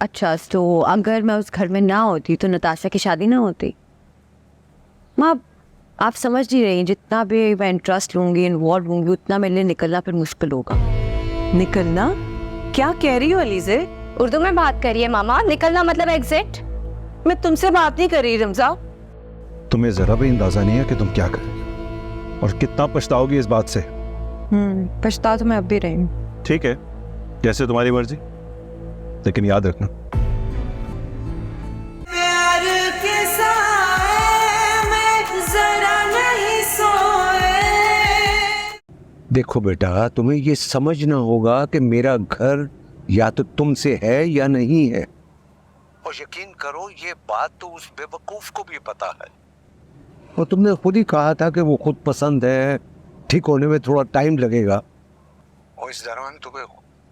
अच्छा, तो अगर मैं उस घर में ना होती तो नताशा की शादी ना होती। माँ, आप समझ नहीं रही, जितना भी मैं इंटरेस्ट लूँगी, इन्वॉल्व होंगी, उतना मेरे लिए निकलना फिर मुश्किल होगा। निकलना? क्या कह रही हो अलीज़े? उर्दू में बात करिए मामा। निकलना मतलब एग्जिट। मैं तुमसे बात नहीं कर रही रमजा। तुम्हें जरा भी अंदाजा नहीं है कि तुम क्या कर और कितना पछताओगी इस बात से। पछता तो मैं अब भी रही हूँ। ठीक है, जैसे तुम्हारी मर्जी, लेकिन याद रखना प्यार के साए में जरा नहीं सोए। देखो बेटा, तुम्हें ये समझना होगा कि मेरा घर या तो तुमसे है या नहीं है। और यकीन करो, ये बात तो उस बेवकूफ को भी पता है। और तुमने खुद ही कहा था कि वो खुद पसंद है, ठीक होने में थोड़ा टाइम लगेगा और इस दौरान तुम्हें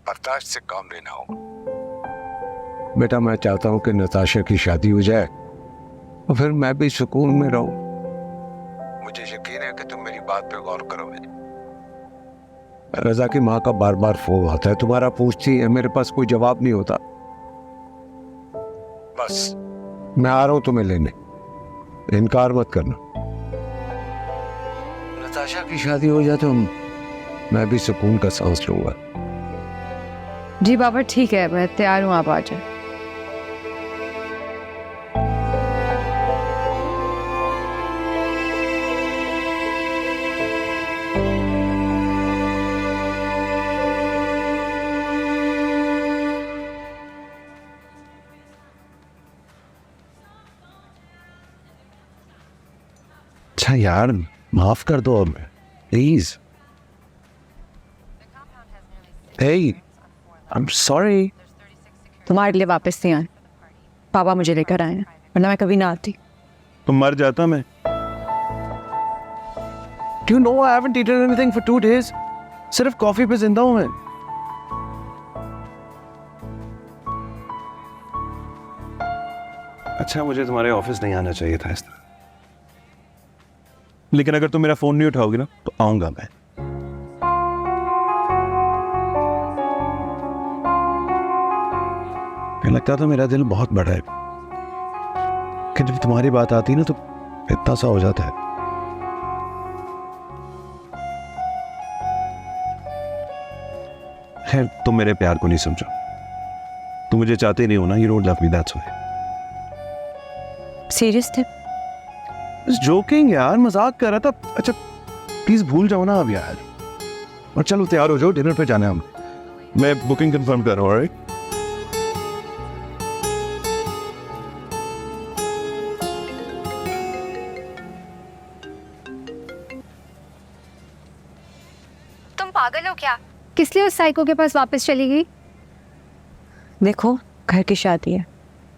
बर्दाश्त से काम लेना होगा। बेटा, मैं चाहता हूं कि नताशा की शादी हो जाए और फिर मैं भी सुकून में रहूं। मुझे यकीन है कि तुम मेरी बात पे गौर करोगे। रजा की माँ का बार बार फोन आता है, तुम्हारा पूछती है, मेरे पास कोई जवाब नहीं होता। बस मैं आ रहा हूं तुम्हें लेने, इनकार मत करना। नताशा की शादी हो जाए तो मैं भी सुकून का सांस लूंगा। जी बाबा, ठीक है, मैं तैयार हूँ, आप आ जाए। अच्छा यार, माफ कर दो हमें please. Hey, I am sorry. तुम्हारे लिए वापस नहीं आए, पापा मुझे लेकर आए हैं, वरना मैं कभी ना आती। तो मर जाता मैं। Do you know I haven't eaten anything for 2 days? सिर्फ कॉफी पे जिंदा हूं मैं। अच्छा, मुझे तुम्हारे ऑफिस नहीं आना चाहिए था इस तरह, लेकिन अगर तुम मेरा फोन नहीं उठाओगी ना तो आऊंगा मैं। मुझे लगता था मेरा दिल बहुत बड़ा है, कि जब तुम्हारी बात आती है ना तो इतना सा हो जाता है। खैर, तुम मेरे प्यार को नहीं समझो, तुम मुझे चाहते नहीं हो ना। You don't love me, that's why. Serious थे? जोकिंग यार, मजाक कर रहा था। अच्छा प्लीज भूल जाओ ना अब यार, और चलो तैयार हो जाओ, डिनर पे जाना है हम। मैं बुकिंग कंफर्म कर रहा हूँ। ऑलराइट, तुम पागल हो क्या? किस लिए उस साइको के पास वापस चली गई? देखो, घर की शादी है,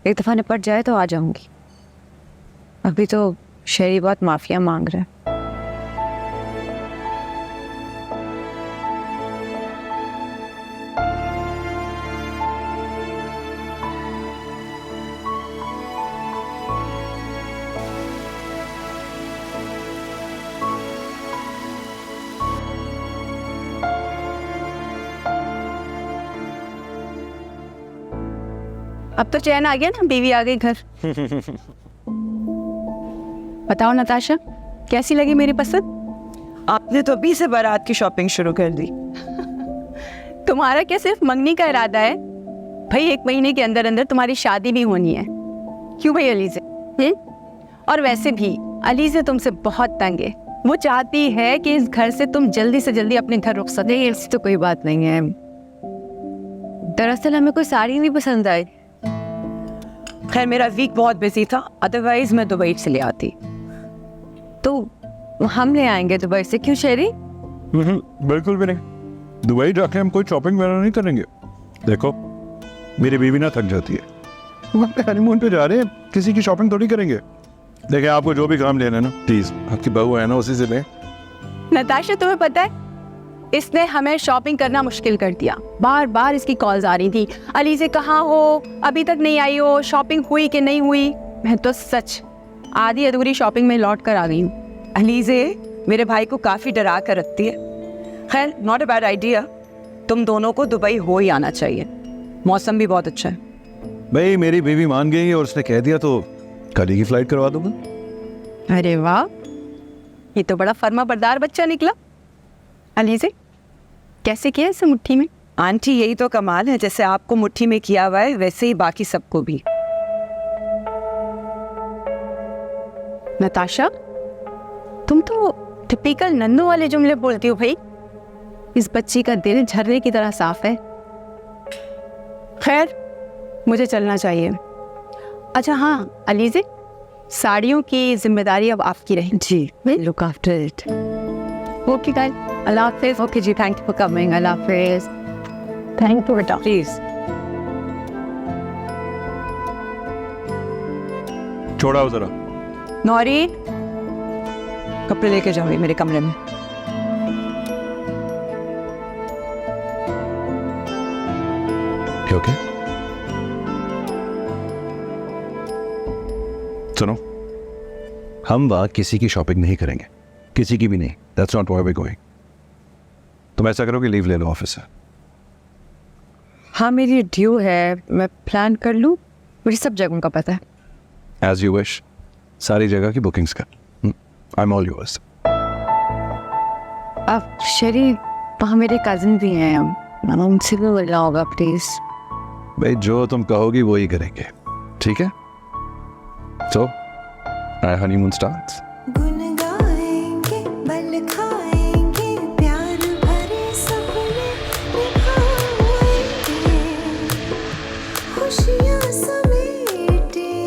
एक दफ़ा निपट जाए तो आ जाऊंगी। अभी तो शेरी बहुत माफिया मांग रहा है। अब तो चैन आ गया ना, बीवी आ गई घर। बताओ नताशा, कैसी लगी मेरी पसंद? आपने तो अभी से बारात की शॉपिंग शुरू कर दी। तुम्हारा क्या सिर्फ मंगनी का इरादा है? भाई 1 महीने के अंदर अंदर तुम्हारी शादी भी होनी है। क्यों भाई अलीज़े? और वैसे भी अलीज़े तुमसे बहुत तंग है। वो चाहती है कि इस घर से तुम जल्दी से जल्दी अपने घर रुखसत। नहीं, ऐसी तो कोई बात नहीं है। दरअसल हमें कोई साड़ी नहीं पसंद आई। खैर, मेरा वीक बहुत बिजी था, अदरवाइज मैं दुबई से ले आती। तो हम ले आएंगे दुबई से। क्यों शेरी? बिल्कुल भी नहीं, दुबई जाके हम कोई शॉपिंग वगैरह नहीं करेंगे। देखो, मेरी बीवी ना थक जाती है, हम अपने हनीमून पे जा रहे हैं, किसी की शॉपिंग थोड़ी करेंगे। देखिए, आपको जो भी काम लेना है ना, प्लीज आपकी बहू है ना, उसी से लें। नताशा, तुम्हें पता है इसने हमें शॉपिंग करना मुश्किल कर दिया। बार बार इसकी कॉल्स आ रही थी, अलीज़े कहाँ हो, अभी तक नहीं आई हो, शॉपिंग हुई कि नहीं हुई। मैं तो सच आधी अधूरी शॉपिंग में लौट कर आ गई हूँ। अलीज़े मेरे भाई को काफ़ी डरा कर रखती है। खैर, नॉट अ बैड आइडिया, तुम दोनों को दुबई हो ही आना चाहिए, मौसम भी बहुत अच्छा है। भाई मेरी बीवी मान गई और उसने कह दिया तो कल ही की फ्लाइट करवा दूंगा। अरे वाह, ये तो बड़ा फर्मा बरदार बच्चा निकला। अलीज़े, कैसे किया इसे मुट्ठी में? आंटी यही तो कमाल है, जैसे आपको मुट्ठी में किया हुआ है वैसे ही बाकी सबको भी। नताशा, तुम तो टिपिकल नन्नू वाले जुमले बोलती हो भाई। इस बच्ची का दिल झरने की तरह साफ है। खैर, मुझे चलना चाहिए। अच्छा हाँ अलीज़े, साड़ियों की जिम्मेदारी अब आपकी रही। जी, look after it. Okay guys, अल्लाह हाफिज़। ओके जी, थैंक यू फॉर कमिंग। अल्लाह हाफिज़। थैंक यू बेटा। प्लीज। छोड़ाओ जरा। नौरी, कपड़े लेके जाओ मेरे कमरे में। ओके, सुनो, हम वहां किसी की शॉपिंग नहीं करेंगे, किसी की भी नहीं। That's not why we going. तुम ऐसा करो कि लीव ले लो ऑफिस से। हाँ, मेरी ड्यू है, मैं प्लान कर लूँ। मुझे सब जगहों का पता है। एज यू विश, सारी जगह की बुकिंग्स कर। I am all yours. अब शरी, वहाँ मेरे कजिन भी हैं, उनसे भी मिलना होगा प्लीज। भाई जो तुम कहोगी वो ही करेंगे, ठीक है? सो हनीमून स्टार्ट्स। गुन गाएंगे, बल खाएंगे, प्यार भरे सपने निभाएंगे, खुशियां समेटेंगे।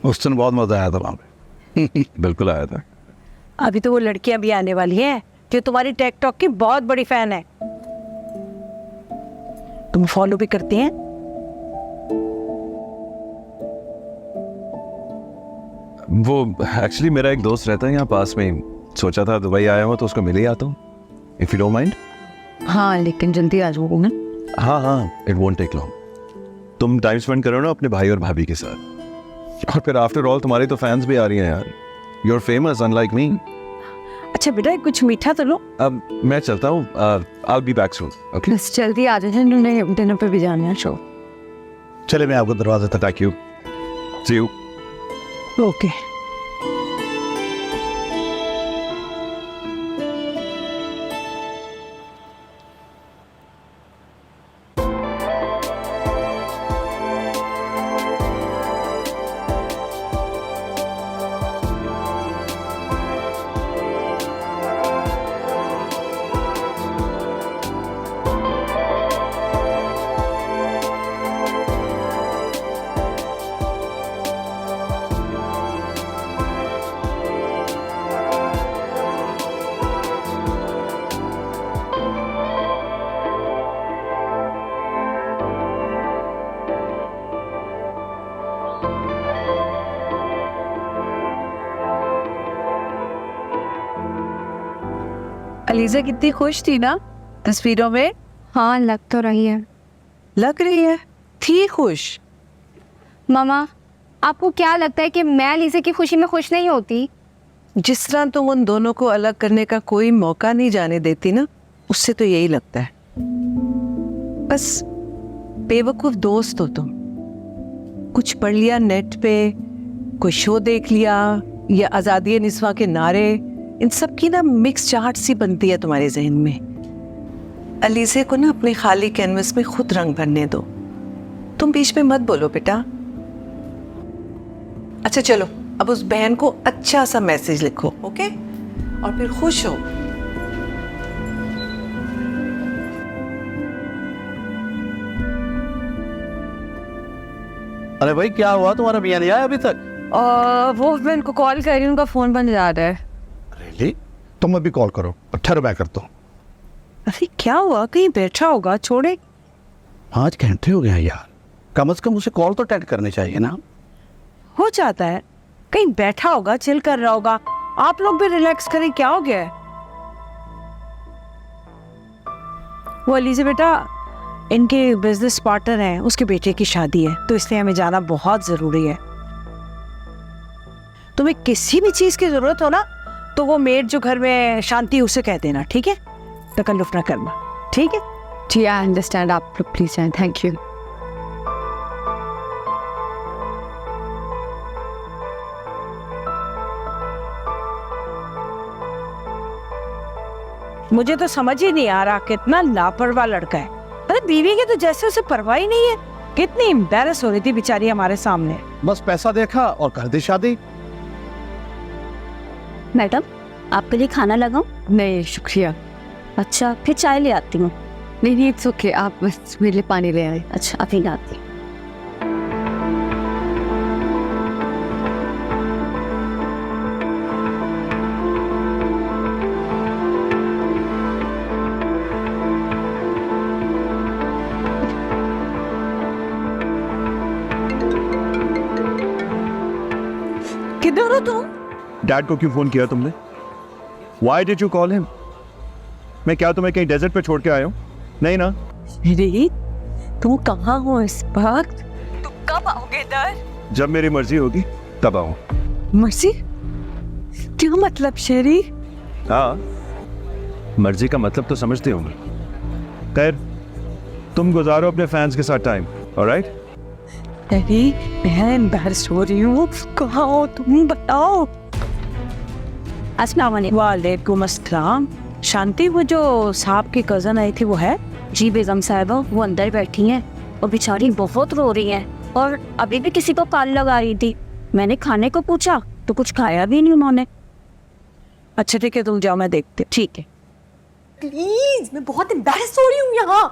उस दिन बहुत मजा आया था वहां पे। बिल्कुल आया था। अभी तो वो लड़कियां भी आने वाली हैं जो तुम्हारी टेकटॉक की बहुत बड़ी फैन है। तुम फॉलो भी करती हैं? वो एक्चुअली मेरा एक दोस्त रहता है यहाँ पास में ही, सोचा था दुबई आया हूँ तो उसको मिल ही आता हूँ, इफ यू डोंट माइंड। हाँ, लेकिन जल्दी आ जाओगे ना? हाँ हाँ, इट वोंट टेक लॉन्ग। तुम टाइम स्पेंड करो ना अपने भाई और भाभी के साथ, और फिर आफ्टर ऑल तुम्हारी तो फैंस भी आ रही हैं यार। You are famous unlike me. अच्छा बेटा, कुछ मीठा तो लो। अब मैं चलता हूँ, आई बी बैक सून। ओके, बस जल्दी आ जाए, उन्होंने डिनर पे भी जाना है। शो चले मैं आपको दरवाजे तक। Thank you, see you. Okay. Aliza कितनी खुश थी ना तस्वीरों में। हाँ, लग तो रही है। लग रही है, थी खुश। मामा, आपको क्या लगता है कि मैं अलीज़ा की खुशी में खुश नहीं होती? जिस तरह तुम उन दोनों को अलग करने का कोई मौका नहीं जाने देती ना, उससे तो यही लगता है। बस बेवकूफ दोस्त हो तुम। कुछ पढ़ लिया नेट पे, कोई शो देख लिया, या आज़ादी निस्वां के नारे, इन सब की ना मिक्स चार्ट सी बनती है तुम्हारे जहन में। अलीज़े को ना अपने खाली कैनवस में खुद रंग भरने दो, तुम बीच में मत बोलो बेटा। अच्छा चलो, अब उस बहन को अच्छा सा मैसेज लिखो, ओके? और फिर खुश हो। अरे भाई क्या हुआ, तुम्हारा मियां नहीं आया अभी तक? वो मैं उनको कॉल कर रही हूँ, उनका फ़ोन बंद जा रहा है। रियली? तुम अभी कॉल करो, ठहरो मैं करता हूँ। अरे क्या हुआ, कहीं बैठा होगा, छोड़े। 5 घंटे हो गए हैं यार, कम से कम उसे कॉल तो अटेंड करनी चाहिए ना। हो जाता है, कहीं बैठा होगा, चिल कर रहा होगा। आप लोग भी रिलैक्स करें, क्या हो गया है? वो अलीज़े बेटा, इनके बिजनेस पार्टनर हैं, उसके बेटे की शादी है, तो इसलिए हमें जाना बहुत ज़रूरी है। तुम्हें किसी भी चीज़ की ज़रूरत हो ना, तो वो मेड जो घर में शांति, उसे कह देना, ठीक है? तकल्लुफ़ ना करना, ठीक है? जी आई अंडरस्टैंड, आप लोग प्लीज जाएं, थैंक यू। मुझे तो समझ ही नहीं आ रहा कितना लापरवाह लड़का है। अरे बीवी की तो जैसे उसे परवाह ही नहीं है। कितनी एम्बैरस हो रही थी बेचारी हमारे सामने। बस पैसा देखा और कर दी शादी। मैडम आपके लिए खाना लगाऊं? नहीं शुक्रिया। अच्छा फिर चाय ले आती हूँ। नहीं इट्स ओके, आप बस मेरे लिए पानी ले आए। अच्छा अभी लाती हूँ। किधर हो तुम? डैड को क्यों फोन किया तुमने? Why did you call him? मैं क्या तुम्हें कहीं डेजर्ट पे छोड़ के आया हूँ? नहीं ना? मेरी तुम कहाँ हो इस वक्त? तुम कब आओगे इधर? जब मेरी मर्जी होगी तब आऊँ। मर्सी? क्या मतलब शेरी? हाँ, मर्जी का मतलब तो समझते होंगे। खैर, तुम गुजारो अपने फैंस के साथ टाइम, ऑलराइट? अरे मैं एम्बैरस हो रही हूँ। कहाँ हो तुम बताओ। अस्सलाम वालेकुम। वालेकुम अस्सलाम। शांति वो जो साहब की कजन आई थी वो है? जी बेगम साहिबा वो अंदर बैठी हैं और बेचारी बहुत रो रही हैं और अभी भी किसी को कॉल लगा रही थी। मैंने खाने को पूछा तो कुछ खाया भी नहीं उन्होंने। अच्छा ठीक है तुम जाओ मैं देखती हूँ। ठीक है। प्लीज मैं बहुत एम्बैरस हो रही हूँ यहाँ।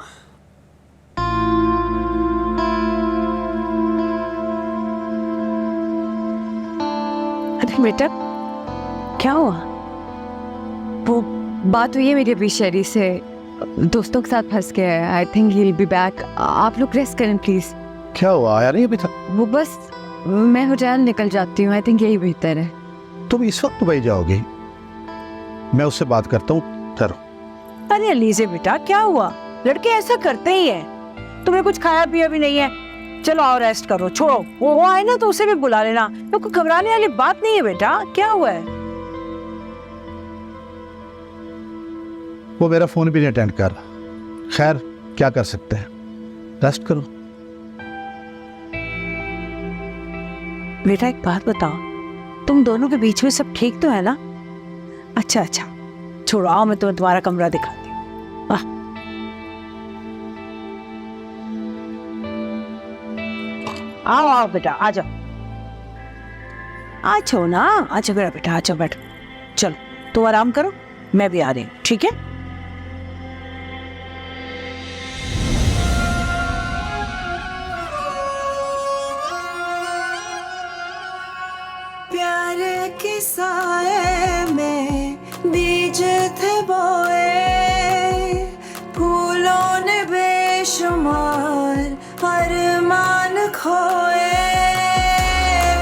अरे बेटा क्या हुआ? वो बात हुई है मेरी अभी शेरी से, दोस्तों के साथ फंस गया है। I think he will be back. आप लोग रेस्ट करें प्लीज। क्या हुआ? आया नहीं अभी तक? वो बस मैं होटल निकल जाती हूँ, आई थिंक यही बेहतर है। तुम इस वक्त दुबई जाओगे? मैं उससे बात करता हूँ, ठहरो। अरे अलीजे बेटा क्या हुआ? लड़के ऐसा करते ही है। तुम्हें कुछ खाया पिया भी नहीं है। चलो आओ रेस्ट करो, छोड़ो। वो आए ना तो उसे भी बुला लेना। तो कोई घबराने वाली बात नहीं है बेटा। क्या हुआ है? वो मेरा फोन भी नहीं अटेंड कर रहा। खैर क्या कर सकते हैं, रेस्ट करो। बेटा एक बात बताओ, तुम दोनों के बीच में सब ठीक तो है ना? अच्छा अच्छा छोड़ो, आओ मैं तुम्हें तुम्हारा कमरा दिखाती हूँ। आओ आओ बेटा आ जाओ। आ जाओ ना, आ जाओ मेरा बेटा, आ जाओ बैठो। चलो तुम आराम करो, मैं भी आ रही हूँ, ठीक है? प्यार के साए में बीज थे बोए, फूलों ने बेशुमार अरमान खोए।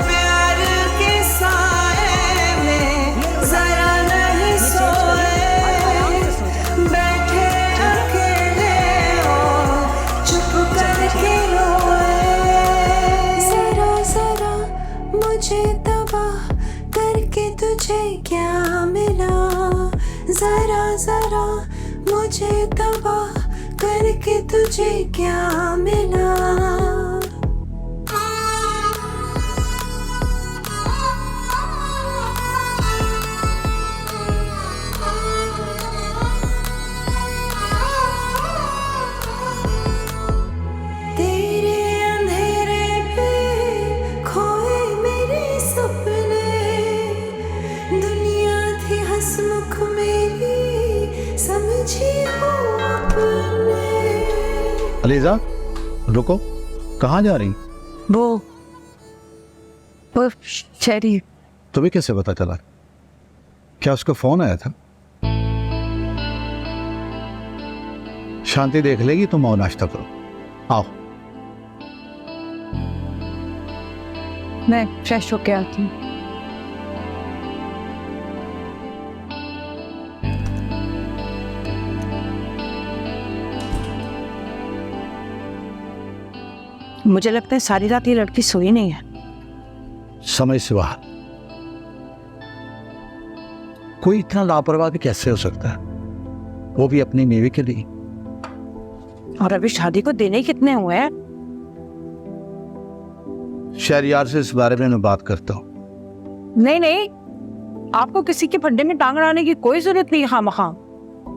प्यार के साए में जरा नहीं सोए, बैठे अकेले और चुप करके रोए। जरा जरा मुझे तबाह करके तुझे क्या मिला, जरा जरा मुझे तबाह करके तुझे क्या मिला। तेरे अंधेरे पे खोए मेरे सपने, दुनिया थी हंसमुख मेरी समझी हो अपने। अलीजा रुको, कहाँ जा रही? वो शेरी। तुम्हें कैसे पता चला? क्या उसका फोन आया था? शांति देख लेगी, तुम आओ नाश्ता करो। आओ। मैं फ्रेश होके आती हूँ। मुझे लगता है सारी रात ये लड़की सोई नहीं है। समझ से बाहर। कोई इतना लापरवाह भी कैसे हो सकता है, वो भी अपनी बीवी के लिए? और अभी शादी को देने ही कितने हुए हैं? शहरयार से इस बारे में मैं बात करता हूँ। नहीं नहीं, आपको किसी के फंडे में टांग अड़ाने की कोई जरूरत नहीं है खामखा।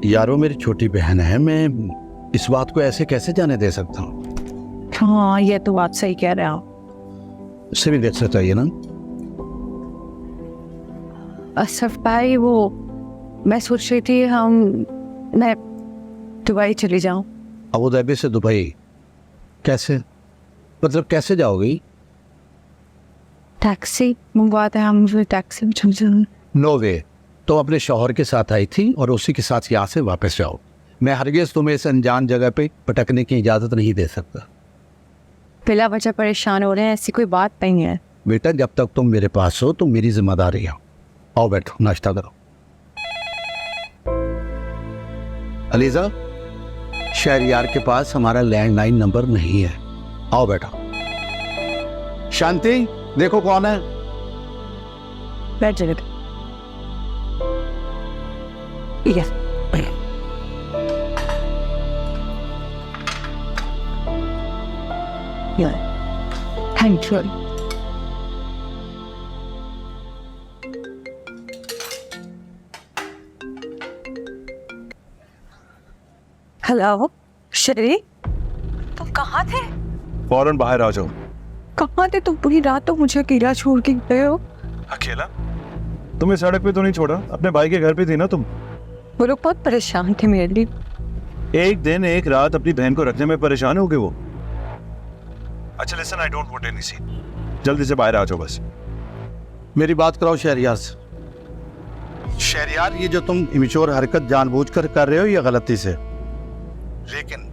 यारो मेरी छोटी बहन है, मैं इस बात को ऐसे कैसे जाने दे सकता हूँ? हाँ ये तो बात सही कह रहे हैं आप। उससे भी देखना चाहिए ना। असफ भाई, वो मैं सोच रही थी मैं दुबई चली जाऊं। अबू धाबी से दुबई कैसे, मतलब कैसे जाओगी? टैक्सी मंगवाते हैं हम, टैक्सी में चल जाऊं। नो वे, तुम अपने शौहर के साथ आई थी और उसी के साथ यहाँ से वापस जाओ। मैं हरगिज़ तुम्हें इस अनजान जगह पे भटकने की इजाज़त नहीं दे सकता। बिला वजह परेशान हो रहे हैं, ऐसी कोई बात नहीं है। बेटा जब तक तुम मेरे पास हो तो मेरी जिम्मेदारी है। आओ बैठो, नाश्ता करो। अलीजा, शहरयार के पास हमारा लैंडलाइन नंबर नहीं है। आओ बैठो। शांति, देखो कौन है। बैठ जाइए। Yes. Thank you. Hello Shri, तुम कहाँ थे? फौरन बाहर आ जाओ। कहाँ थे तुम? पूरी रात तो मुझे अकेला छोड़ के गए हो। अकेला? तुम्हें सड़क पे तो नहीं छोड़ा, अपने भाई के घर पे थी ना तुम। वो लोग बहुत परेशान थे मेरे लिए। एक दिन एक रात अपनी बहन को रखने में परेशान हो गए वो। अच्छा listen, I don't want any scene. जल्दी से बाहर आ जाओ बस। मेरी बात कराओ शहरयार से। शहरयार, ये जो तुम इमेच्योर हरकत जानबूझकर कर रहे हो ये गलती से, लेकिन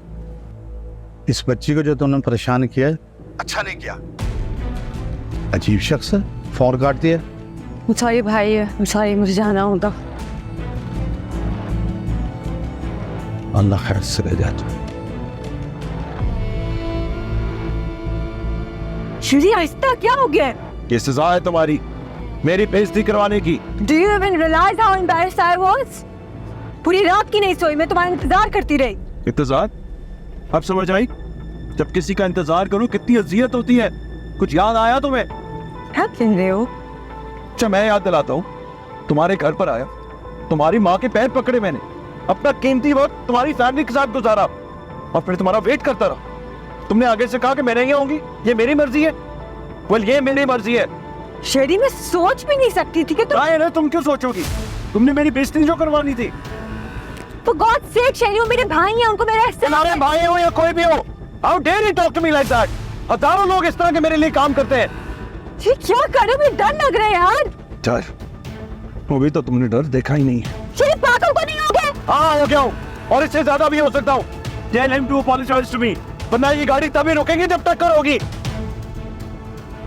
इस बच्ची को जो तुमने परेशान किया अच्छा नहीं किया। अजीब शख्स है, फोन काट दिया। सॉरी भाई, सॉरी, मुझे जाना होगा। अल्लाह खैर से ले जाए। श्री आहिस्ता, क्या हो गया? ये सजा है तुम्हारी मेरी बेइज्जती करवाने की। Do you even realize how embarrassed I was? पूरी रात की नहीं सोई, मैं तुम्हारा इंतजार करती रही। इंतजार? अब समझ आई जब किसी का इंतजार करो कितनी अजियत होती है। कुछ याद आया तुम्हें? क्या कह रहे हो? अच्छा मैं याद दिलाता हूँ। तुम्हारे घर पर आया, तुम्हारी माँ के पैर पकड़े मैंने, अपना कीमती वक्त तुम्हारी फैमिली के साथ गुजारा और फिर तुम्हारा वेट करता रहा। तुमने आगे से कहा कि मैं नहीं आऊंगी, ये मेरी मर्जी है। वेल ये मेरी मर्जी है। शेरी, मैं सोच भी नहीं सकती थी कि तुम क्यों सोचोगी? तुमने मेरी बेइज्जती जो करवानी थी। For God's sake, शेरी, वो मेरे भाई हैं, उनको मेरा तुम्हारे भाई हो या कोई भी हो, how dare you talk to me like that? हजारों लोग इस तरह के मेरे लिए काम करते हैं। जी क्या कर रहे हो? मुझे डर लग रहा है यार। डर? वो भी तो तुमने डर देखा ही नहीं। शेरी, पागल तो नहीं हो गए? हाँ हो गया हूँ, और इससे ज्यादा भी हो सकता हूँ। Tell him to apologize to me, वरना ये गाड़ी तभी रुकेगी जब तक करोगी।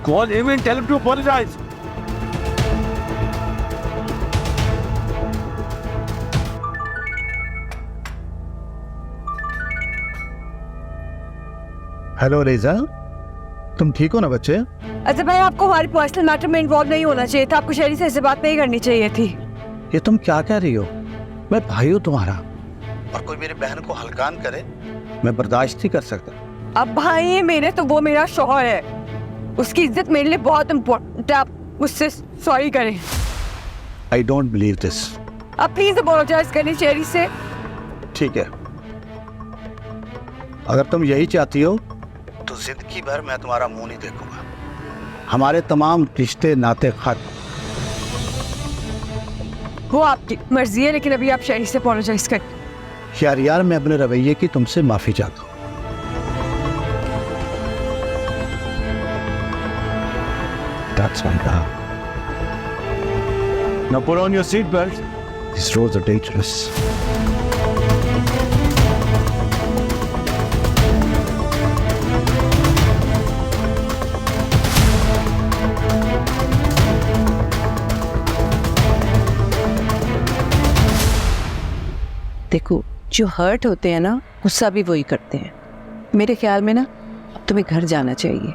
Call him and tell him to apologize. Hello रेजा, तुम ठीक हो ना बच्चे? अच्छा भाई, आपको हमारे पर्सनल मैटर में इन्वॉल्व नहीं होना चाहिए था। आपको शेरी से ऐसे बात नहीं करनी चाहिए थी। ये तुम क्या कह रही हो? मैं भाई हूँ तुम्हारा, और कोई मेरी बहन को हल्कान करे मैं बर्दाश्त नहीं कर सकता। अब भाई है मेरे, तो वो मेरा शौहर है, उसकी इज्जत मेरे लिए बहुत इम्पोर्टेंट है। आप मुझसे सॉरी करें। I don't believe this. आप प्लीज अपोलोजाइज करें शेरी से। ठीक है, अगर तुम यही चाहती हो तो जिंदगी भर मैं तुम्हारा मुंह नहीं देखूंगा। हमारे तमाम रिश्ते नाते खत्म। वो आपकी मर्जी है, लेकिन अभी आप शेरी से अपोलोजाइज करें। यार मैं अपने रवैये की तुमसे माफी चाहता हूँ। That's my dog. Now put on your seatbelt. These roads are dangerous. देखो, जो हर्ट होते हैं ना, गुस्सा भी वही करते हैं। मेरे ख्याल में ना अब तुम्हें घर जाना चाहिए।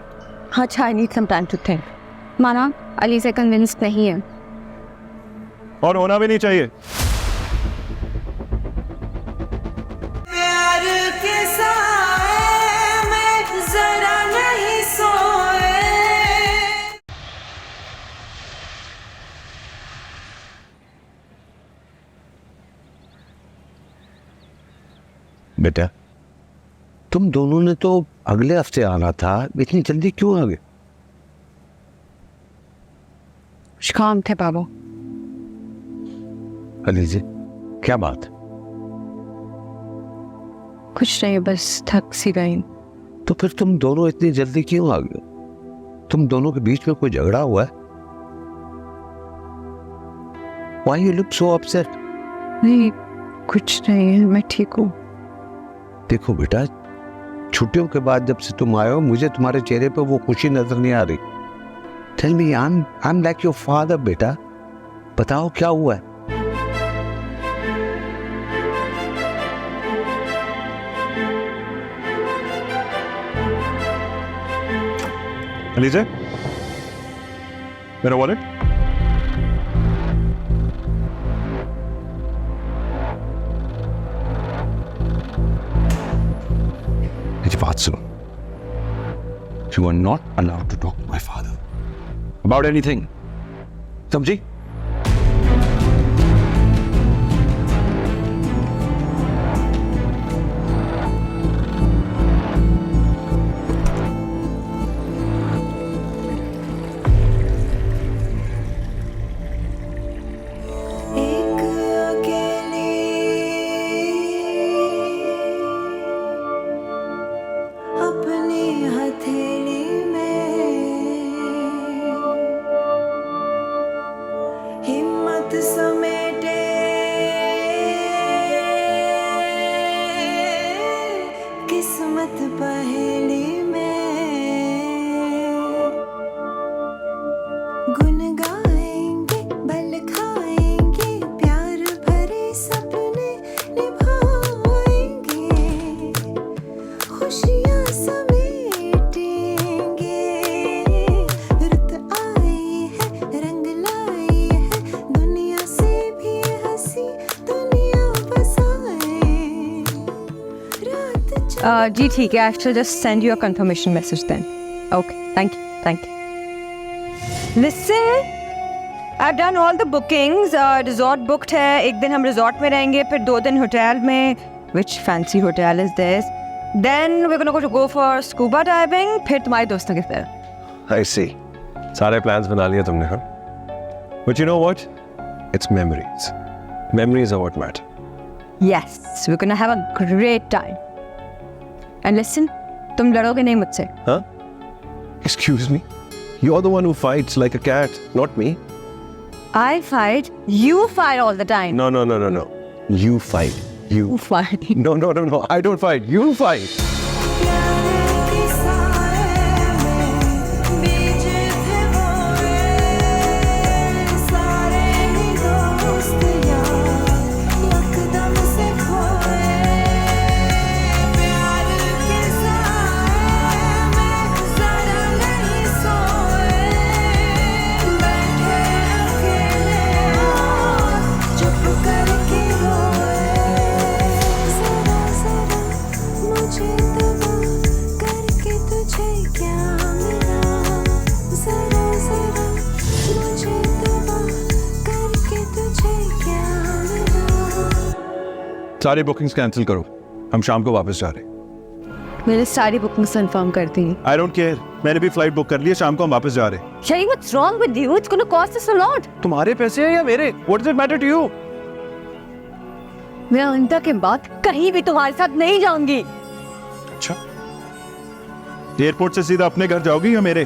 अच्छा, I need some time to think. माना अली से कन्विंस नहीं है, और होना भी नहीं चाहिए। प्यार के साथ बेटा, तुम दोनों ने तो अगले हफ्ते आना था, इतनी जल्दी क्यों आ गए? कुछ काम थे बाबू। अलीजे, क्या बात? कुछ नहीं, बस थक सी गई। तो फिर तुम दोनों इतनी जल्दी क्यों आ गए? तुम दोनों के बीच में कोई झगड़ा हुआ है? Why you look so upset? नहीं, कुछ नहीं है, मैं ठीक हूँ। देखो बेटा, छुट्टियों के बाद जब से तुम आए हो, मुझे तुम्हारे चेहरे पे वो खुशी नजर नहीं आ रही। Tell me, I'm like your father, बेटा। बताओ क्या हुआ है? अलीजे, मेरा वॉलेट? मेरी बात सुनो। You are not allowed to talk to my father about anything. समझी? एक अकेली अपनी हथेली में हिम्मत समेटे किस्मत पहेली में गुन गाएंगे बल खाएंगे प्यार भरे सपने निभाएंगे खुशियाँ समेटेंगे रुत आई है रंग लाई है दुनिया से भी हंसी दुनिया बसाए रात जी ठीक है, I shall just send you a confirmation message then. Okay, thank you, thank you. Listen, I've done all the bookings. Resort booked है, एक दिन हम रिजॉर्ट में रहेंगे, फिर 2 दिन होटल में। Which fancy hotel is this? Then we're gonna go for scuba diving. फिर तुम्हारे दोस्तों के साथ। I see. सारे plans बना लिए तुमने, हाँ? But you know what? It's memories. Memories are what matter. Yes, we're gonna have a great time. And listen, तुम लड़ोगे नहीं मुझसे। Huh? Excuse me? You're the one who fights like a cat, not me. I fight, you fight all the time. No. You fight. You. Fight. No. I don't fight. You fight. प्यार के साए में बीज थे बोए सारे ही दोस्त यार यकदम से खोए प्यार के साए में जरा नहीं सोए बैठे अकेले और चुप करके रोए जरा जरा मुझे दबा करके तुझे क्या मिला जरा जरा मुझे दबा करके तुझे क्या मिला सारी बुकिंग्स कैंसिल करो, हम शाम को वापस जा रहे हैं। मैंने सारी बुकिंग कंफर्म कर दी। आई डोंट केयर, मैंने भी फ्लाइट बुक कर ली है, शाम को हम वापस जा रहे हैं। Shay, what's wrong with you? It's gonna cost us a lot. तुम्हारे पैसे हैं या मेरे? What does it matter to you? मैं आइंदा के बाद कहीं भी तुम्हारे साथ नहीं जाऊंगी। अच्छा, एयरपोर्ट से सीधा अपने घर जाओगी या मेरे?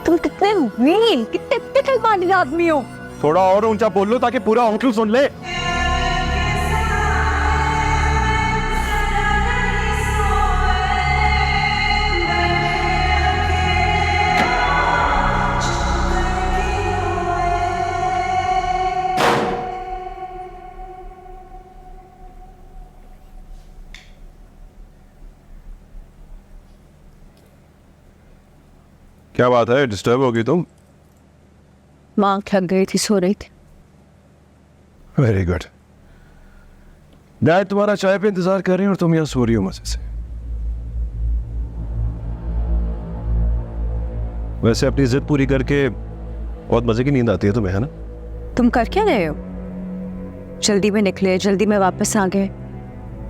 तुम कितने वील, कितने खिलवाड़ी आदमी हो। थोड़ा और ऊंचा बोल लो ताकि पूरा होटल सुन ले। क्या बात है, डिस्टर्ब होगी तुम? माँ थक गई थी, सो रही थी। Very good. डैड तुम्हारा चाय पे इंतजार कर रहे हैं और तुम यहाँ सो रही हो मजे से। वैसे अपनी जिद पूरी करके बहुत मजे की नींद आती है तुम्हें, है ना? तुम कर क्या रहे हो? जल्दी में निकले, जल्दी में वापस आ गए।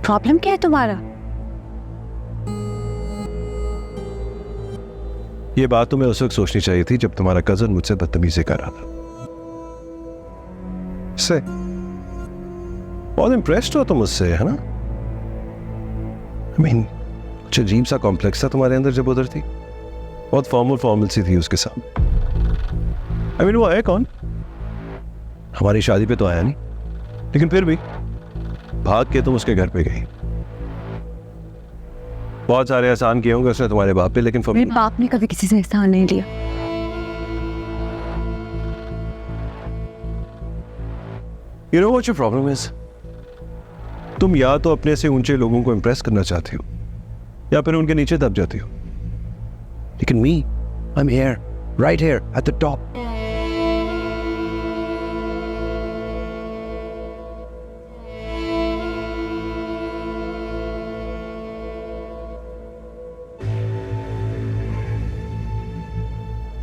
प्रॉब्लम क्या है तुम्हारा? ये बात तुम्हें उस वक्त सोचनी चाहिए थी जब तुम्हारा कजन मुझसे बदतमीजी कर रहा था। से बहुत इम्प्रेस्ड हो तुम उससे, है ना? I mean, कुछ अजीब सा कॉम्प्लेक्स था तुम्हारे अंदर जब उधर थी। बहुत फॉर्मल सी थी उसके साथ। I mean, वो है कौन? हमारी शादी पे तो आया नहीं, लेकिन फिर भी भाग के तुम उसके घर पे गई। बहुत सारे एहसान किए होंगे उसने तुम्हारे बाप पे, लेकिन मेरे बाप ने कभी किसी से एहसान नहीं लिया। You know what your problem is? तुम या तो अपने से ऊंचे लोगों को इंप्रेस करना चाहते हो या फिर उनके नीचे दब जाते हो। लेकिन me, I'm here, right here at the top.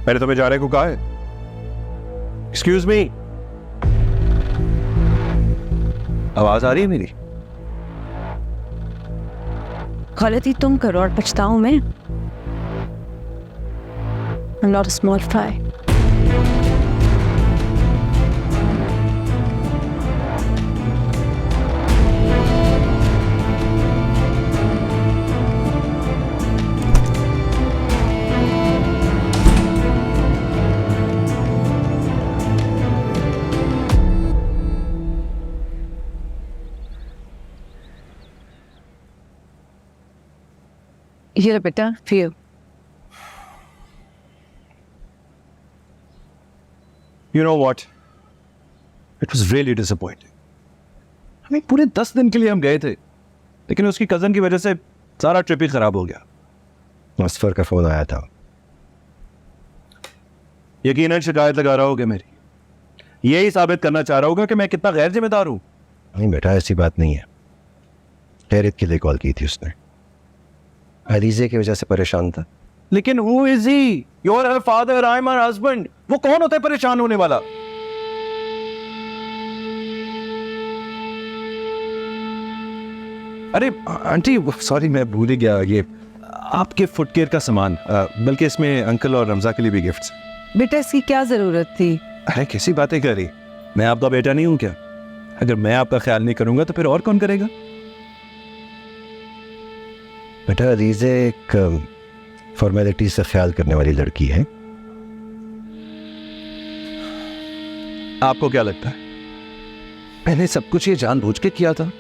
मैंने तुम्हें जाने को कहा है। एक्सक्यूज मी, आवाज आ रही है मेरी? गलती तुम करो और पछताऊं मैं। I'm not a small fry. ये लो बेटा, फिर You know what? It was really disappointing. हमें पूरे 10 दिन के लिए हम गए थे, लेकिन उसकी कजन की वजह से सारा ट्रिप ही खराब हो गया। मुस्तफर का फोन आया था। यकीनन शिकायत लगा रहा होगा मेरी। यही साबित करना चाह रहा होगा कि मैं कितना गैर जिम्मेदार हूं। नहीं बेटा, ऐसी बात नहीं है। खैरियत के लिए कॉल की थी उसने। अलीजे की वजह से परेशान था। लेकिन who is he? You are her father, I am her husband. वो कौन होता है परेशान होने वाला? अरे आंटी, सॉरी मैं भूल ही गया, ये आपके फुटकेयर का सामान, बल्कि इसमें अंकल और रमजा के लिए भी गिफ्ट्स। बेटा इसकी क्या जरूरत थी? अरे कैसी बातें कर रही? मैं आपका बेटा नहीं हूं क्या? अगर मैं आपका ख्याल नहीं करूंगा तो फिर और कौन करेगा? बेटा अलीज़े एक फॉर्मेलिटी से ख्याल करने वाली लड़की है। आपको क्या लगता है मैंने सब कुछ ये जानबूझ के किया था?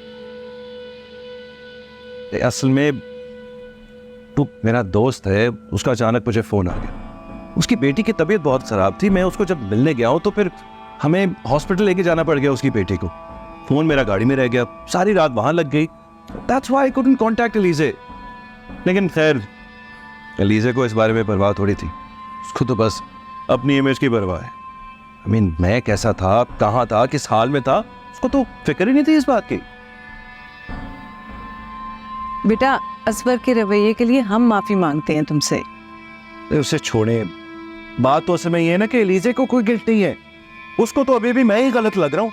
असल में तो मेरा दोस्त है, उसका अचानक मुझे फोन आ गया। उसकी बेटी की तबीयत बहुत खराब थी। मैं उसको जब मिलने गया हूं तो फिर हमें हॉस्पिटल लेके जाना पड़ गया उसकी बेटी को। फोन मेरा गाड़ी में रह गया, सारी रात वहां लग गई। That's why I couldn't contact Alizeh. लेकिन खैर, अलीज़े को इस बारे में परवाह थोड़ी थी। उसको तो बस अपनी इमेज की परवाह है। I mean, मैं कैसा था, कहाँ था, किस हाल में था, उसको तो फिक्र ही नहीं थी इस बात की। बेटा असवर के रवैये के लिए हम माफी मांगते हैं तुमसे। उसे छोड़े, बात तो असल में ये है ना कि अलीज़े को कोई गिल्ट नहीं है। उसको तो अभी भी मैं ही गलत लग रहा हूँ।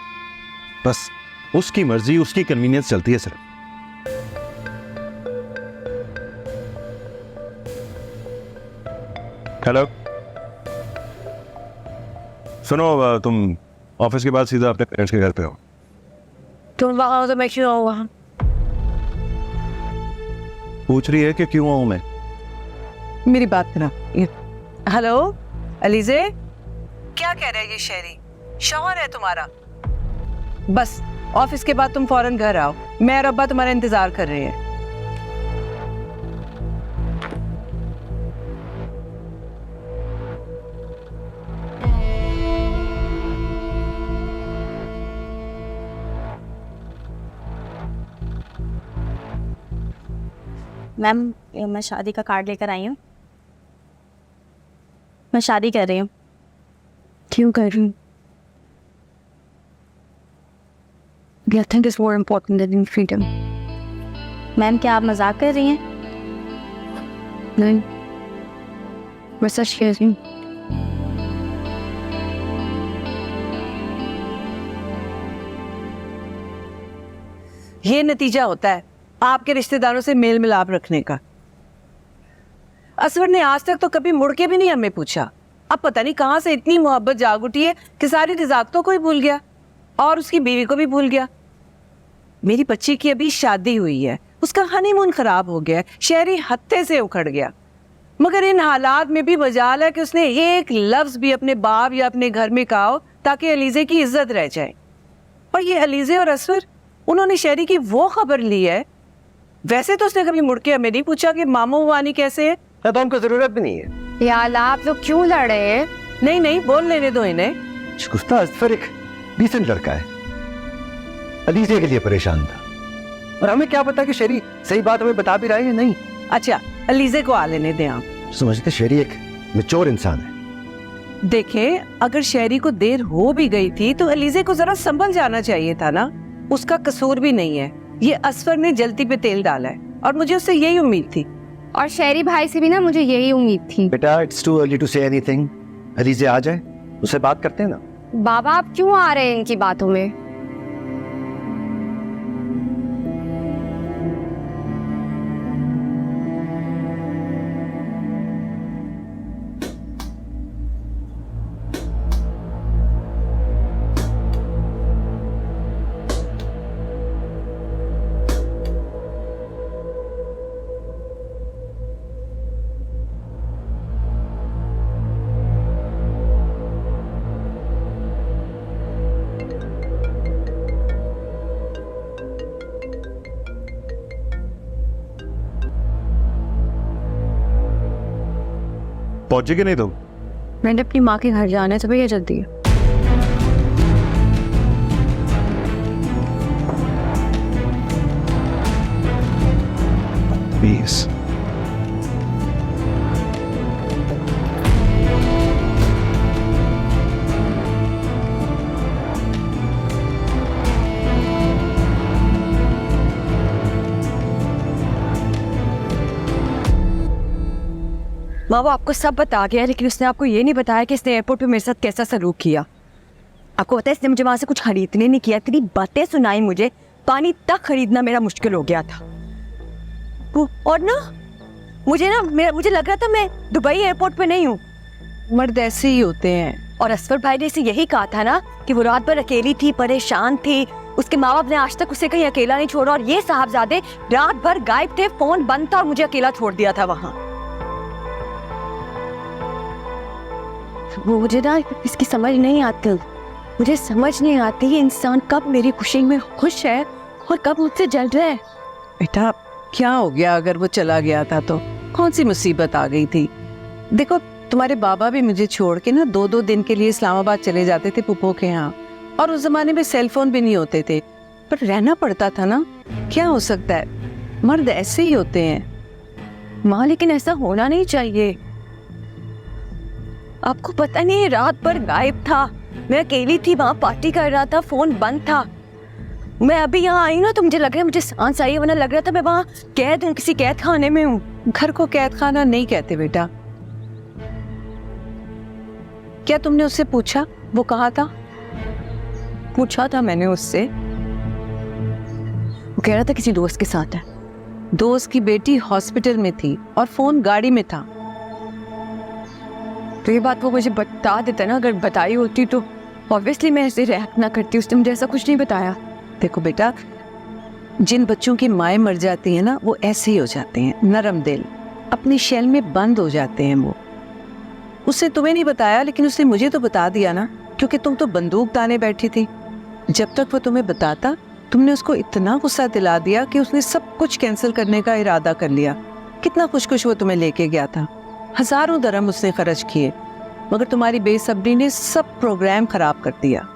बस उसकी मर्जी, उसकी कन्वीनियंस चलती है सिर्फ। हेलो, सुनो, तुम ऑफिस के बाद सीधा अपने पेरेंट्स के घर पे हो। तुम वहाँ हो तो मैं क्यों आऊँ वहाँ? पूछ रही है कि क्यों आऊं मैं। मेरी बात करा। हेलो अलीज़े, क्या कह रहा है ये शहरी? शौहर है तुम्हारा। बस ऑफिस के बाद तुम फौरन घर आओ, मैं और अब्बा तुम्हारा इंतजार कर रहे हैं। मैम, मैं शादी का कार्ड लेकर आई हूँ। मैं शादी कर रही हूँ। क्यों कर रही हूँ? Nothing is more important than freedom. Ma'am, क्या आप मजाक कर रही हैं? नहीं, मैं सच कह रही हूँ। ये नतीजा होता है आपके रिश्तेदारों से मेल मिलाप रखने का। असवर ने आज तक तो कभी मुड़ के भी नहीं हमें पूछा। अब पता नहीं कहाँ से इतनी मोहब्बत जाग उठी है कि सारी रिजाकतों को ही भूल गया और उसकी बीवी को भी भूल गया। मेरी बच्ची की अभी शादी हुई है, उसका हनीमून खराब हो गया, शहरी हत्थे से उखड़ गया, मगर इन हालात में भी मजाल है कि उसने एक लफ्ज भी अपने बाप या अपने घर में कहा हो ताकि अलीजे की इज्जत रह जाए। और ये अलीजे और असवर, उन्होंने शहरी की वो खबर ली है। वैसे तो उसने कभी मुड़ के हमें नहीं पूछा कि मामू वानी कैसे है। तो हमको जरूरत भी नहीं है। यार आप लोग क्यों लड़ रहे हैं? नहीं नहीं, बोल लेने दो इन्हें। गुस्ता असफर एक डिसेंट लड़का है, अलीजे के लिए परेशान था, और हमें क्या पता कि शेरी सही बात हमें बता भी रहा है या नहीं। अच्छा, अलीजे को आ लेने दें आप। समझते शेरी एक मैच्योर इंसान है। देखें, अगर शहरी को देर हो भी गई थी तो अलीजे को जरा संभल जाना चाहिए था ना। उसका कसूर भी नहीं है, ये असफर ने जल्दी पे तेल डाला है और मुझे उससे यही उम्मीद थी। और शहरी भाई से भी ना मुझे यही उम्मीद थी। बेटा, it's too early to say anything. Alizeh आ जाए, उससे बात करते हैं ना। बाबा आप क्यों आ रहे हैं इनकी बातों में? पहुंचे कि नहीं तुम? मैंने अपनी माँ के घर जाना है, तो भैया जल्दी है। प्लीज। माँ वो आपको सब बता गया, लेकिन उसने आपको ये नहीं बताया कि इसने एयरपोर्ट पे मेरे साथ कैसा सलूक किया। आपको पता है इसने मुझे वहाँ से कुछ खरीदने नहीं किया, इतनी बातें सुनाई मुझे, पानी तक खरीदना मेरा मुश्किल हो गया था। और ना मुझे लग रहा था मैं दुबई एयरपोर्ट पे नहीं हूँ। मर्द ऐसे ही होते हैं। और असफर भाई ने इसे यही कहा था ना कि वो रात भर अकेली थी, परेशान थी, उसके माँ बाप ने आज तक उसे कहीं अकेला नहीं छोड़ा, और ये साहबजादे रात भर गायब थे, फोन बंद था और मुझे अकेला छोड़ दिया था वहाँ। वो मुझे ना इसकी समझ नहीं आती, मुझे समझ नहीं आती ये इंसान कब मेरी खुशी में खुश है और कब मुझसे जल रहा है। बेटा, क्या हो गया अगर वो चला गया था तो? कौन सी मुसीबत आ गई थी? देखो, तुम्हारे बाबा भी मुझे छोड़ के ना 2-2 दिन के लिए इस्लामाबाद चले जाते थे पुप्पो के यहाँ, और उस जमाने में सेल फोन भी नहीं होते थे, पर रहना पड़ता था ना। क्या हो सकता है, मर्द ऐसे ही होते हैं। माँ लेकिन ऐसा होना नहीं चाहिए। आपको पता नहीं है रात भर गायब था, मैं अकेली थी वहाँ, पार्टी कर रहा था, फोन बंद था। मैं अभी यहाँ आई ना तो मुझे लग रहा है मुझे सांस आई, वरना लग रहा था मैं वहाँ कैद हूँ, किसी कैद खाने में हूँ। घर को कैद खाना नहीं कहते बेटा। क्या तुमने उससे पूछा वो कहाँ था? पूछा था मैंने उससे, वो कह रहा था किसी दोस्त के साथ है। दोस्त की बेटी हॉस्पिटल में थी और फोन गाड़ी में था। तो ये बात वो मुझे बता देता ना, अगर बताई होती तो ऑब्वियसली मैं ऐसे रिएक्ट ना करती। उसने मुझे ऐसा कुछ नहीं बताया। देखो बेटा, जिन बच्चों की माएँ मर जाती हैं ना, वो ऐसे ही हो जाते हैं, नरम दिल, अपनी शेल में बंद हो जाते हैं वो। उसने तुम्हें नहीं बताया, लेकिन उसने मुझे तो बता दिया ना, क्योंकि तुम तो बंदूक ताने बैठी थी। जब तक वो तुम्हें बताता, तुमने उसको इतना गुस्सा दिला दिया कि उसने सब कुछ कैंसिल करने का इरादा कर लिया। कितना खुश वो तुम्हें लेके गया था, हजारों दरम उसने खर्च किए, मगर तुम्हारी बेसब्री ने सब प्रोग्राम खराब कर दिया।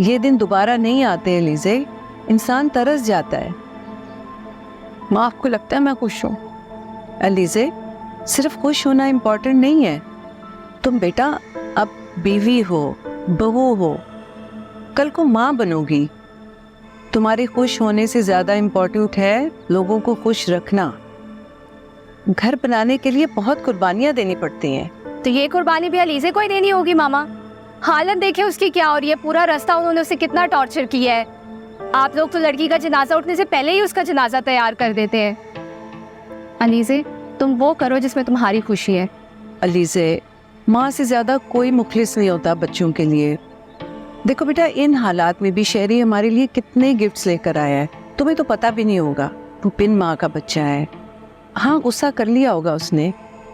ये दिन दोबारा नहीं आते एलिजे, इंसान तरस जाता है। माँ आपको लगता है मैं खुश हूँ? एलिजे, सिर्फ खुश होना इम्पोर्टेंट नहीं है। तुम बेटा अब बीवी हो, बहू हो, कल को माँ बनोगी। तुम्हारे खुश होने से ज्यादा इम्पोर्टेंट है लोगों को खुश रखना। घर बनाने के लिए बहुत कुर्बानियां देनी पड़ती हैं। तो ये कुर्बानी भी अलीजे को ही देनी होगी मामा। हालत देखिए उसकी क्या हो रही है, पूरा रास्ता उन्होंने उसे कितना टॉर्चर किया है। आप लोग तो लड़की का जनाजा उठने से पहले ही उसका जनाजा तैयार कर देते हैं। अलीज़े, तुम वो करो जिसमें तुम्हारी खुशी है। अलीज़े, माँ से ज़्यादा कोई मुखलिस नहीं होता बच्चों के लिए। देखो बेटा, इन हालात में भी शहरी हमारे लिए कितने गिफ्ट्स लेकर आया है, तुम्हें तो पता भी नहीं होगा। वो बिन माँ का बच्चा है। हाँ, गुस्सा कर लिया होगा उसने,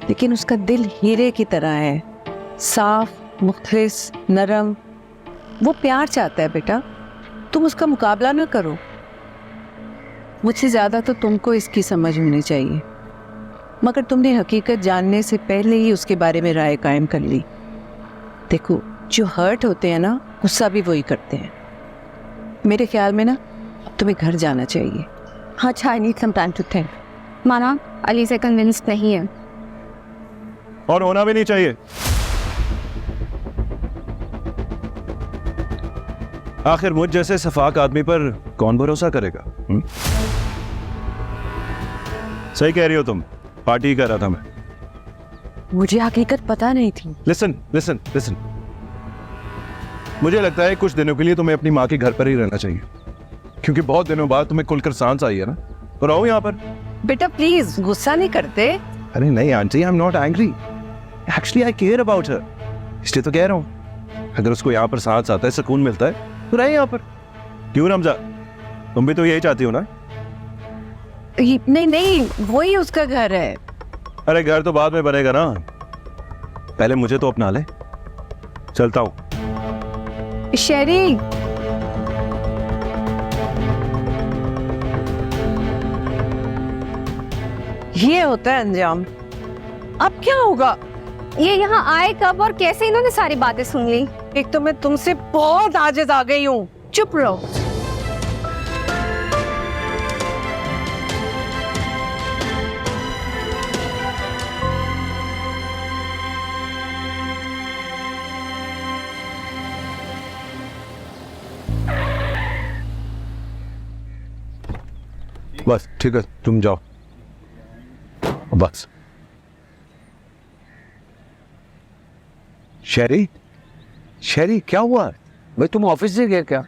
लेकिन उसका दिल हीरे की तरह है, साफ, मुखलिस, नरम। वो प्यार चाहता है बेटा, तुम उसका मुकाबला ना करो। मुझसे ज़्यादा तो तुमको इसकी समझ होनी चाहिए, मगर तुमने हकीकत जानने से पहले ही उसके बारे में राय कायम कर ली। देखो, जो हर्ट होते हैं ना, गुस्सा भी वही करते हैं। मेरे ख्याल में ना अब तुम्हें घर जाना चाहिए। अच्छा, I need some time to think. माना अलीज़े कन्विंस्ड नहीं है। और होना भी नहीं चाहिए। आखिर मुझ जैसे सफाक आदमी पर कौन भरोसा करेगा? सही कह रही हो तुम, पार्टी कर रहा था मैं। मुझे हकीकत पता नहीं थी। लिसन लिसन लिसन, मुझे लगता है कुछ दिनों के लिए तुम्हें अपनी माँ के घर पर ही रहना चाहिए, क्योंकि बहुत दिनों बाद तुम्हें खुलकर सांस आई है ना। तो रहो यहाँ पर। बेटा प्लीज, गुस्सा नहीं करते। अरे नहीं aunty, I am not angry, actually I care about her, इसलिए तो कह रहा हूँ। अगर उसको यहाँ पर सांस आता है, सुकून मिलता है, तो रहे यहाँ पर। क्यों रमजा, तुम भी तो यही चाहती हो ना? नहीं नहीं, वही उसका घर है। अरे घर तो बाद में बनेगा ना, पहले मुझे तो अपना ले। चलता हूँ। शेरी, ये होता है अंजाम। अब क्या होगा? ये यहाँ आए कब और कैसे इन्होंने सारी बातें सुन ली? एक तो मैं तुमसे बहुत आजिज आ गई हूँ। चुप रहो। बस ठीक है, तुम जाओ बस। शेरी, शेरी क्या हुआ भाई? तुम ऑफिस से गए क्या?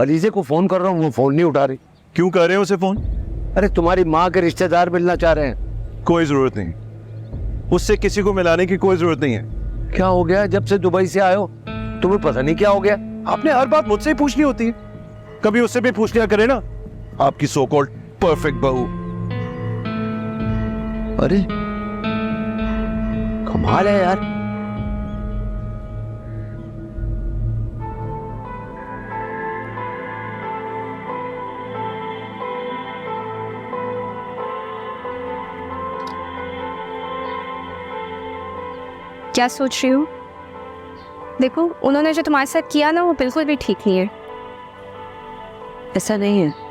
अलीजे को फोन कर रहा हूँ, वो फोन नहीं उठा रही। क्यों कर रहे हो उसे फोन? अरे तुम्हारी माँ के रिश्तेदार मिलना चाह रहे हैं। कोई जरूरत नहीं, उससे किसी को मिलाने की कोई जरूरत नहीं है। क्या हो गया? जब से दुबई से आए हो तुम्हें पता नहीं क्या हो गया। आपने हर बात मुझसे ही पूछनी होती है, कभी उससे भी पूछ लिया करे ना। आपकी सो कॉल्ड परफेक्ट बहू। अरे कमाल है यार। क्या सोच रही हो? देखो, उन्होंने जो तुम्हारे साथ किया ना, वो बिल्कुल भी ठीक नहीं है। ऐसा नहीं है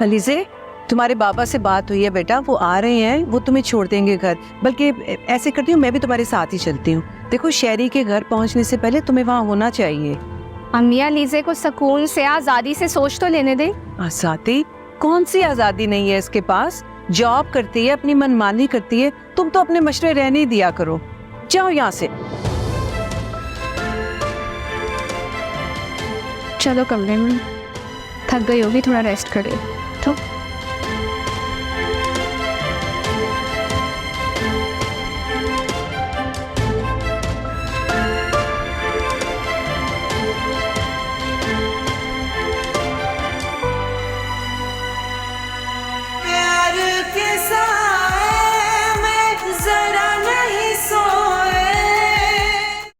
अलीजे, तुम्हारे बाबा से बात हुई है बेटा, वो आ रहे हैं, वो तुम्हें छोड़ देंगे घर। बल्कि ऐसे करती हूँ, मैं भी तुम्हारे साथ ही चलती हूँ। देखो, शेरी के घर पहुँचने से पहले तुम्हें वहाँ होना चाहिए। अम्मी, अलीज़े को सुकून से, आज़ादी से सोच तो लेने दे। आज़ादी? कौन सी आज़ादी नहीं है इसके पास? जॉब करती है, अपनी मनमानी करती है। तुम तो अपने मशरे रहने ही दिया करो। जाओ यहाँ से। चलो कमरे में, थक गई होगी, थोड़ा रेस्ट करे।